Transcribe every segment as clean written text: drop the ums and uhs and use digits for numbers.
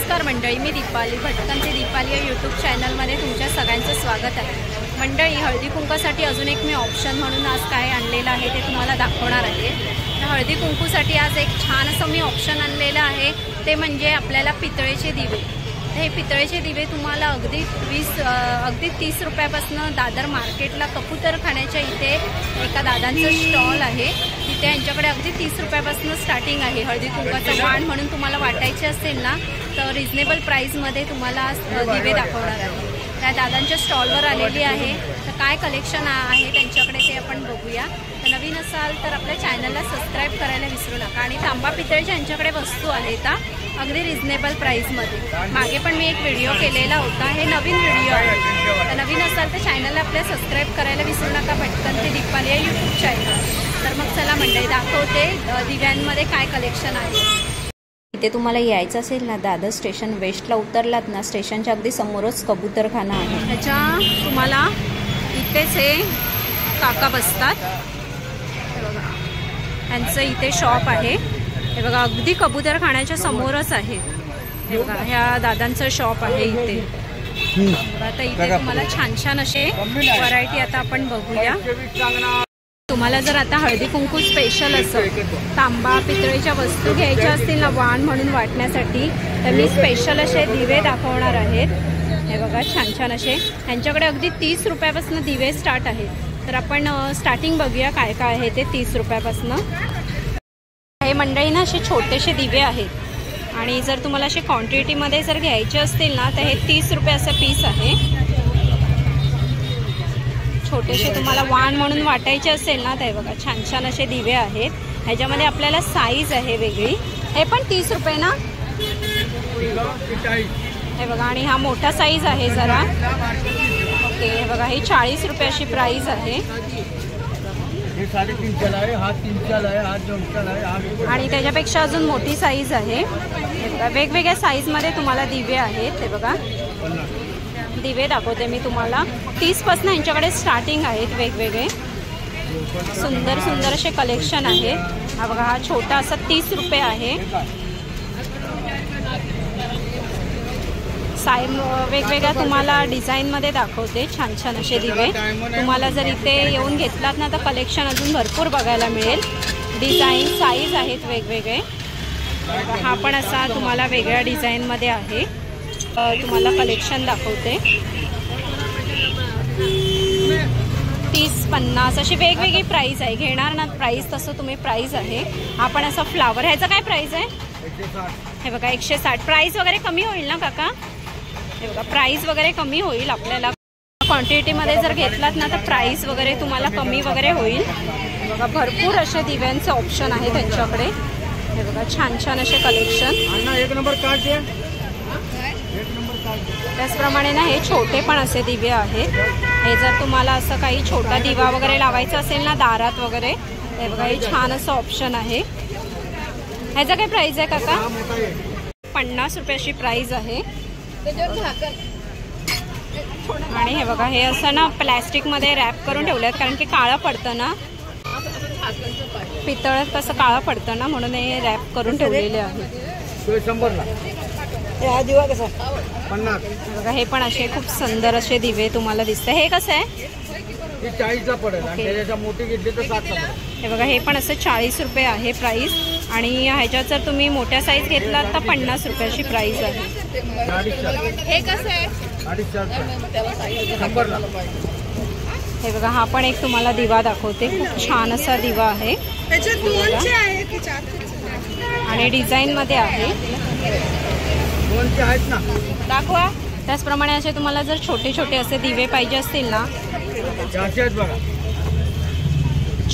नमस्कार मंडळी, मी दीपाली भटकंती दीपाली या यूट्यूब चॅनलमध्ये तुमच्या सगळ्यांचं स्वागत आहे। मंडळी, हळदी कुंकूसाठी अजून एक मी ऑप्शन म्हणून आज काय आणलेलं आहे ते तुम्हाला दाखवणार आहे। तर हळदी कुंकूसाठी आज एक छान असं मी ऑप्शन आणलेलं आहे, ते म्हणजे आपल्याला पितळेचे दिवे। हे पितळेचे दिवे तुम्हाला अगदी 30 रुपयापासून दादर मार्केटला कबूतरखान्याच्या इथे एका दादांचं स्टॉल आहे, तिथे यांच्याकडे अगदी 30 रुपयापासून स्टार्टिंग आहे। हळदी कुंकाचं वाण म्हणून तुम्हाला वाटायचे असेल ना, तर रिजनेबल प्राईसमध्ये तुम्हाला दिवे दाखवणार आहे। त्या दादांच्या स्टॉलवर आलेली आहे, तर काय कलेक्शन आहे त्यांच्याकडे ते आपण बघूया। तर नवीन असाल तर आपल्या चॅनलला सबस्क्राईब करायला विसरू नका। आणि तांबा पितळेच्या यांच्याकडे वस्तू आहेत अगदी रिजनेबल प्राईसमध्ये। मागे पण मी एक व्हिडिओ केलेला होता, हे नवीन व्हिडिओ आहे। तर नवीन असाल तर चॅनलला आपल्या सबस्क्राईब करायला विसरू नका, भटकंती दीपाली या यूट्यूब चॅनल। तर मग चला मंडळी, दाखवते दिव्यांमध्ये काय कलेक्शन आहे। इथे तुम्हाला यायचं असेल ना, दादर स्टेशन वेस्टला उतरलात ना, स्टेशनच्या अगदी समोरच कबूतरखाना आहे। त्याच्या तुम्हाला इथेच हे काका बसतात, त्यांचं इथे शॉप आहे। हे बघा, अगदी कबूतरखान्याच्या समोरच आहे। हे बघा, ह्या दादांचं शॉप आहे इथे। आता इथे तुम्हाला छान छान असे व्हरायटी आता आपण बघूया। तुम्हाला जर आता हळदी कुंकू स्पेशल असेल, तांबा पितळेच्या वस्तू घ्यायच्या असतील ना वाण म्हणून वाटण्यासाठी, तर मी स्पेशल असे दिवे दाखवणार आहेत। हे बघा, छान छान असे यांच्याकडे अगदी 30 रुपयापासून दिवे स्टार्ट आहेत। तर आपण स्टार्टिंग बघूया काय काय आहे ते 30 रुपयापासून। हे मंडळी ना असे छोटेसे दिवे आहेत, आणि जर तुम्हाला असे क्वांटिटीमध्ये जर घ्यायचे असतील ना, तर हे 30 रुपये असं पीस आहे। छोटेसे तुम्हाला वाण म्हणून वाटायचे असेल ना, तर बघा छान छान असे दिवे आहेत। ह्याच्यामध्ये आपल्याला साईज आहे वेगळी, हे पण 30 रुपये ना। हे बघा, आणि हा मोठा साईज आहे जरा। ओके, हे बघा, ही 40 रुपये अशी प्राइस आहे। आणि त्याच्यापेक्षा अजून मोठी साईज आहे। वेगवेगळ्या साईजमध्ये तुम्हाला दिवे आहेत। हे बघा, दिवे दाखवते मी तुम्हाला। 30 पासून यांच्याकडे स्टार्टिंग आहेत वेगवेगळे, सुंदर सुंदर असे कलेक्शन आहे। हा बघा, हा छोटा असा 30 रुपये आहे। वेगवेगळ्या तुम्हाला डिझाईनमध्ये दाखवते, छान छान असे दिवे। तुम्हाला जर इथे येऊन घेतलात ना, तर कलेक्शन अजून भरपूर बघायला मिळेल। डिझाईन साईज आहेत वेगवेगळे। हा पण असा तुम्हाला वेगळ्या डिझाईनमध्ये आहे। तुम्हाला कलेक्शन दाखवते, 30, 50 अशी वेगवेगळी प्राइस आहे। घेणार ना प्राइस तसं तुम्ही प्राइस आहे। हा पण असा फ्लावर, ह्याचा काय प्राइस आहे? हे बघा, 160। प्राइस वगैरे कमी होईल ना काका? हे बघा, प्राइस वगैरे कमी होईल आपल्याला क्वांटिटीमध्ये जर घेतलात ना, तर प्राइस वगैरे तुम्हाला कमी वगैरे होईल। बघा, भरपूर असे दिव्यांचे ऑप्शन आहे त्यांच्याकडे। हे बघा, छान छान असे कलेक्शन। एक नंबर कार्ड आहे। त्याचप्रमाणे ना हे छोटे पण असे दिवे आहेत। हे जर तुम्हाला असं काही छोटा दिवा वगैरे लावायचा असेल ना दारात वगैरे, हे बघा, हे छान असं ऑप्शन आहे। ह्याचा काय प्राइस आहे काका? 50 रुपये अशी प्राइस आहे। आणि हे बघा, हे असं ना प्लॅस्टिकमध्ये रॅप करून ठेवले आहेत, कारण की काळं पडतं ना, पितळ कसं काळं पडतं ना, म्हणून हे रॅप करून ठेवलेले आहे। 100ला हा दिवा कसा? 50। बघा, हे पण असे खूप सुंदर असे दिवे तुम्हाला दिसते। हे कसं आहे? 40ला पडेल, आणि त्याच्या मोठी घेतली तर 60ला पडेल। हे बघा, हे पण असं 40 रुपये आहे प्राइस। आणि ह्याच्यात जर तुम्ही मोठ्या साईज घेतलात तर 50 रुपयाची प्राइस आहे। हे कसं आहे? 100ला। हे बघा, हा पण एक तुम्हाला दिवा दाखवते, खूप छान असा दिवा आहे। आणि डिझाईनमध्ये आहे, आहेत ना, दाखवा। त्याचप्रमाणे असे तुम्हाला जर छोटे छोटे असे दिवे पाहिजे असतील ना,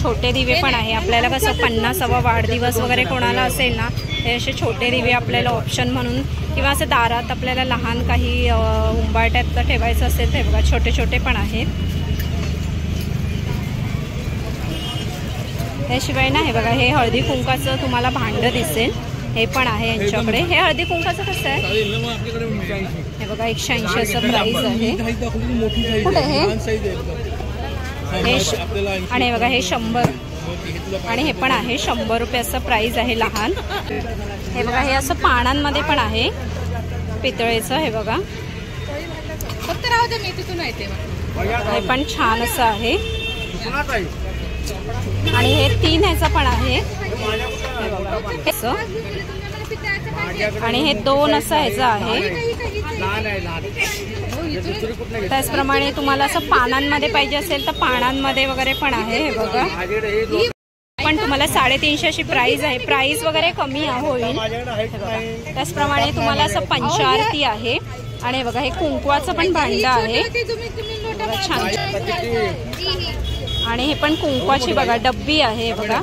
छोटे दिवे पण आहे आपल्याला। कसं 50वा वाढदिवस वगैरे कोणाला असेल ना, हे असे छोटे दिवे आपल्याला ऑप्शन म्हणून, किंवा असं दारात आपल्याला लहान काही उंबाट्यात ठेवायचं असेल तर बघा, छोटे छोटे पण आहेत। त्याशिवाय ना हे बघा, हे हळदी कुंकाचं तुम्हाला भांडं दिसेल, हे पण आहे यांच्याकडे। हे हळदी कुंकाचं कसं आहे? हे बघा, 180 असं प्राइस आहे। कुठे हे? आणि बघा, हे 100। आणि हे पण आहे 100 रुपये असं प्राइस आहे लहान। हे बघा, हे असं पानांमध्ये पण आहे। पितळेचं हे बघा, फक्त राहू दे, मी तिथून येते. हे पण छान असं आहे. आणि हे 3 ह्याचं पण आहे आणि हे 2 असं ह्याचं आहे. त्याचप्रमाणे तुम्हाला असं पानांमध्ये पाहिजे असेल तर पानांमध्ये वगैरे पण आहे. हे बघा, पण तुम्हाला 350 अशी प्राइस आहे. प्राइस वगैरे कमी होईल. त्याचप्रमाणे तुम्हाला असं पंचारती आहे. आणि बघा, हे कुंकवाचं पण भांड आहे छान. आणि हे पण कुंकवाची बघा डब्बी आहे बघा,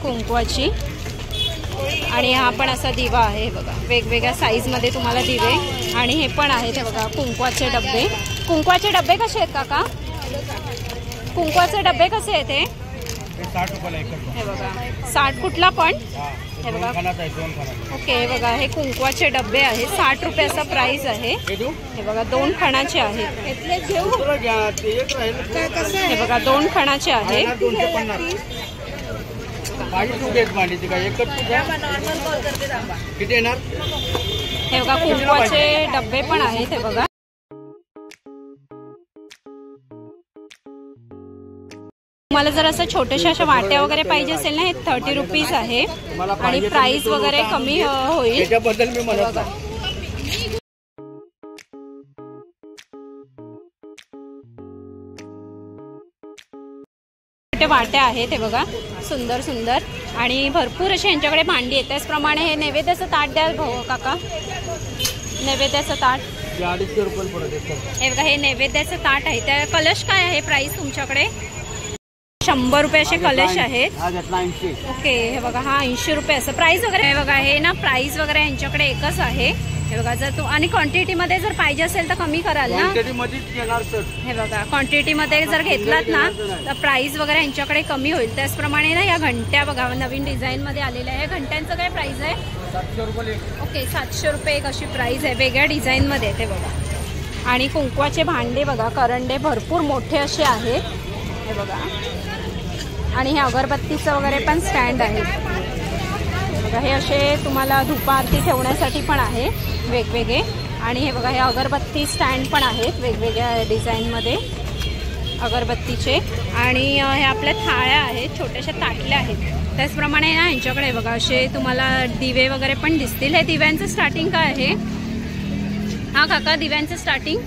कुंकवाची. आणि हा पण असा दिवा आहे बघा, वेगवेगळ्या साईजमध्ये तुम्हाला दिवे. आणि हे पण आहे ते बघा, कुंकवाचे डब्बे. कुंकवाचे डब्बे कसे आहेत काका? कुंकवाचे डब्बे कसे आहेत हे? 60 रुपयाला एक. हे बघा, 60 कुठला पण? हे बघा, ओके. हे बघा, हे कुंकवाचे डब्बे आहे, 60 रुपये असा प्राइस आहे. हे बघा, 2 खणाचे आहेत. हे बघा, 2 खणाचे आहे. हे बघा, कुंकवाचे डब्बे पण आहेत. हे बघा, तुम्हाला जर असं छोट्याशा अशा वाट्या वगैरे पाहिजे असेल ना, हे 30 रुपीज आहे. आणि प्राइस वगैरे कमी होईल. त्याच्याबद्दल मी म्हणत वाट्या आहेत. हे बघा, सुंदर सुंदर. आणि भरपूर असे यांच्याकडे भांडी आहेत. त्याचप्रमाणे हे नैवेद्याचं ताट द्या भाऊ काका. नैवेद्याचं ताट 250 रुपये पडत. हे बघा, हे नैवेद्याचं ताट आहे. त्या कलश काय आहे प्राइस तुमच्याकडे? 100 रुपये असे कलश आहेत. ओके. हे बघा, हा 80 रुपये असं प्राइस वगैरे. हे बघा, हे ना प्राइस वगैरे यांच्याकडे एकच आहे. हे बघा, जर तू आणि क्वांटिटीमध्ये जर पाहिजे असेल तर कमी कराल ना. हे बघा, क्वांटिटीमध्ये जर घेतलात ना तर प्राइस वगैरे यांच्याकडे कमी होईल. त्याचप्रमाणे ना या घंट्या बघा, नवीन डिझाईनमध्ये आलेल्या आहे. घंट्यांचं काय प्राइस आहे? 700 रुपये. ओके, 700 रुपये एक अशी प्राइस आहे, वेगळ्या डिझाईनमध्ये. ते बघा. आणि कुंकवाचे भांडे बघा, करंडे भरपूर मोठे असे आहेत. हे बघा, आणि हे अगरबत्तीचं वगैरे पण स्टँड आहे बघा. हे असे तुम्हाला धूपारती ठेवण्यासाठी पण आहे वेगवेगळे. आणि हे बघा, हे अगरबत्ती स्टँड पण आहेत वेगवेगळ्या डिझाईनमध्ये अगरबत्तीचे. आणि हे आपल्या थाळ्या आहेत, छोट्याशा ताटल्या आहेत. त्याचप्रमाणे ना यांच्याकडे बघा असे तुम्हाला दिवे वगैरे पण दिसतील. हे दिव्यांचं स्टार्टिंग काय आहे? हा काका, दिव्यांचं स्टार्टिंग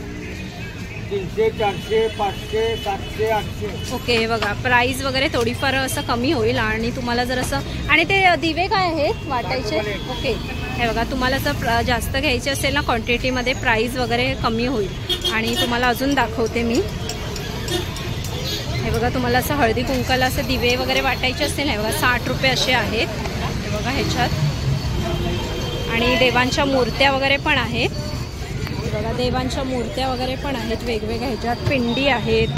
300, 400, 500, 700, 800. ओके. हे बघा, प्राइस वगैरे थोडीफार असं कमी होईल. आणि तुम्हाला जर असं, आणि ते दिवे काय आहेत वाटायचे? ओके. हे बघा, तुम्हाला जर जास्त घ्यायचे असेल ना क्वांटिटीमध्ये, प्राइस वगैरे कमी होईल. आणि तुम्हाला अजून दाखवते मी. हे बघा, तुम्हाला असं हळदी कुंकाला असं दिवे वगैरे वाटायचे असतील. हे बघा, 60 रुपये असे आहेत. हे बघा ह्याच्यात. आणि देवांच्या मूर्त्या वगैरे पण आहेत. बघा, देवांच्या मूर्त्या वगैरे पण आहेत वेगवेगळ्या ह्याच्यात. पिंडी आहेत.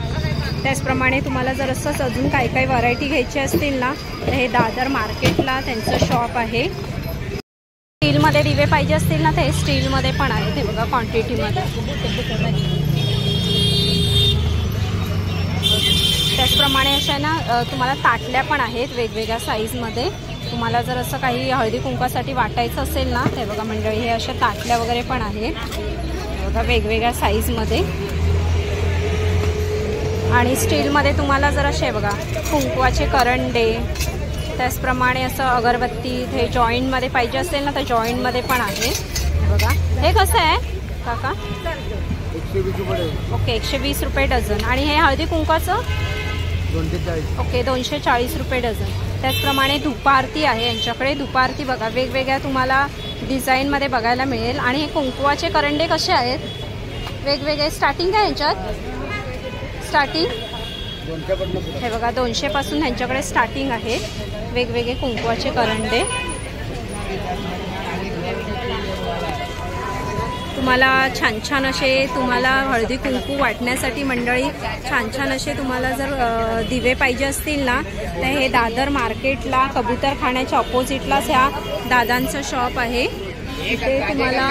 त्याचप्रमाणे तुम्हाला जर असंच अजून काही काही व्हरायटी घ्यायची असतील ना तर हे दादर मार्केटला त्यांचं शॉप आहे. स्टीलमध्ये दिवे पाहिजे असतील ना तर हे स्टीलमध्ये पण आहेत. हे बघा, क्वांटिटीमध्ये. त्याचप्रमाणे अशा ना तुम्हाला ताटल्या पण आहेत वेगवेगळ्या साईजमध्ये. तुम्हाला जर असं काही हळदी कुंकासाठी वाटायचं असेल ना, हे बघा मंडळी, हे अशा ताटल्या वगैरे पण आहेत बघा, वेगवेगळ्या साईजमध्ये. आणि स्टीलमध्ये तुम्हाला जर असे बघा कुंकवाचे करंडे, त्याचप्रमाणे असं अगरबत्ती हे जॉईंटमध्ये पाहिजे असेल ना तर जॉईंटमध्ये पण आहे. हे बघा, हे कसं आहे काका? 120 रुपये. ओके, 120 रुपये डझन. आणि हे हळदी कुंकाचं 240. ओके, 240 रुपये डझन. त्याचप्रमाणे धूपारती आहे यांच्याकडे. धूपारती बघा, वेगवेगळ्या तुम्हाला डिझाईनमध्ये बघायला मिळेल. आणि हे कुंकवाचे करंडे कसे आहेत? वेगवेगळे. स्टार्टिंग काय यांच्यात? स्टार्टिंग हे बघा, 200 पासून ह्यांच्याकडे स्टार्टिंग आहे वेगवेगळे कुंकवाचे करंडे. तुम्हाला छान छान असे तुम्हाला हळदी कुंकू वाटण्यासाठी मंडळी छान छान असे तुम्हाला जर दिवे पाहिजे असतील ना तर हे दादर मार्केटला कबूतरखान्याच्या ऑपोजिटलाच ह्या दादांचं शॉप आहे. इथे तुम्हाला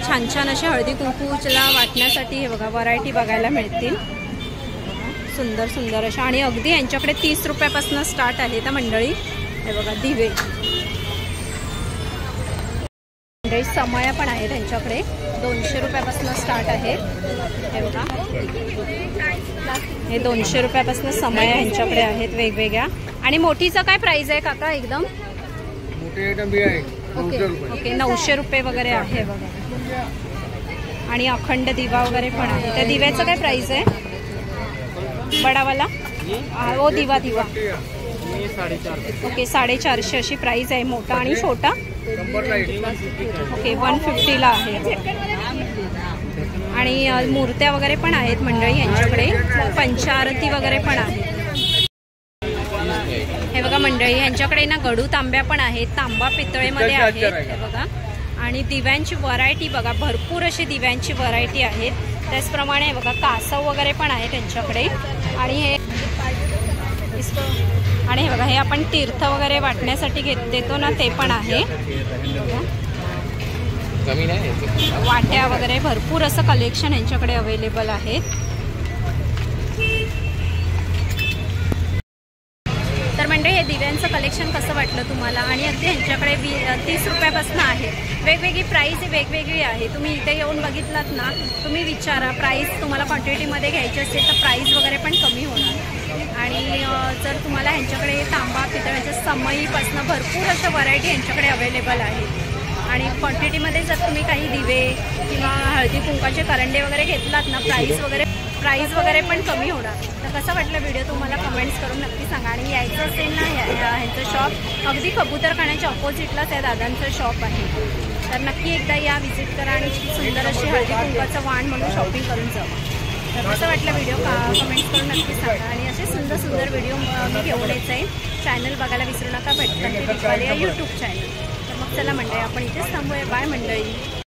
छान छान असे हळदी कुंकूला वाटण्यासाठी हे बघा व्हरायटी बघायला मिळतील. सुंदर सुंदर अशा. आणि अगदी यांच्याकडे 30 रुपयापासून स्टार्ट आहे त्या मंडळी. हे बघा दिवे. मंडळी समया पण आहे त्यांच्याकडे 200 रुपयापासून स्टार्ट आहे. हे बघा, हे 200 रुपयापासून समया ह्यांच्याकडे आहेत वेगवेगळ्या. आणि मोठीचा काय प्राइस आहे काका? एकदम मोठी आयटम बी आहे. ओके ओके 900 रुपये वगैरे आहे बघा. आणि अखंड दिवा वगैरे पण आहे. त्या दिव्याचं काय प्राइस आहे? बडावाला हो दिवा दिवा ओके 450 अशी प्राइस आहे. मोठा आणि छोटा ओके 150ला आहे. आणि मूर्त्या वगैरे पण आहेत मंडळी यांच्याकडे. पंचारती वगैरे पण आहे. हे बघा मंडळी यांच्याकडे ना गडू तांब्या पण आहेत. तांबा पितळेमध्ये आहेत हे बघा. आणि दिव्यांची व्हरायटी बघा, भरपूर अशी दिव्यांची व्हरायटी आहेत. त्याचप्रमाणे हे बघा कासव वगैरे पण आहे त्यांच्याकडे. आणि हे बघा हे आपण तीर्थ वगैरे वाटण्यासाठी देतो ना, ते पण आहे. वाट्या वगैरे भरपूर असं कलेक्शन यांच्याकडे अवेलेबल आहेत. तर म्हणजे हे दिव्यांचं कलेक्शन कसं वाटलं तुम्हाला? आणि अगदी ह्यांच्याकडे 30 रुपयापासून आहे. वेगवेगळी प्राईस वेगवेगळी आहे. तुम्ही इथे येऊन बघितलात ना, तुम्ही विचारा प्राईस. तुम्हाला क्वांटिटीमध्ये घ्यायची असेल तर प्राईस वगैरे पण कमी होणार. आणि जर तुम्हाला ह्यांच्याकडे तांबा पितळाच्या समईपासून भरपूर अशा व्हरायटी यांच्याकडे अवेलेबल आहे. आणि क्वांटिटीमध्ये जर तुम्ही काही दिवे किंवा हळदी कुंकाचे करंडे वगैरे घेतलात ना, प्राईस वगैरे पण कमी होणार. तर कसा वाटला व्हिडिओ तुम्हाला कमेंट्स करून नक्की सांगा. आणि यायचं असेल ना ह्यांचं शॉप अगदी कबूतरखान्याच्या ऑपोजिटलाच आहे दादांचं शॉप आहे. तर नक्की एकदा या व्हिजिट करा आणि सुंदर अशी हळदी कुंकाचं वाण म्हणून शॉपिंग करून जावा. तर कसं वाटलं व्हिडिओ कमेंट्स करून नक्की सांगा. आणि असे सुंदर सुंदर व्हिडिओ मी घेऊन यायचं आहे. चॅनल बघायला विसरू नका. भटकंती दीपाली या यूट्यूब चॅनल. तर मग चला मंडळी आपण इथेच थांबूया. बाय मंडळी.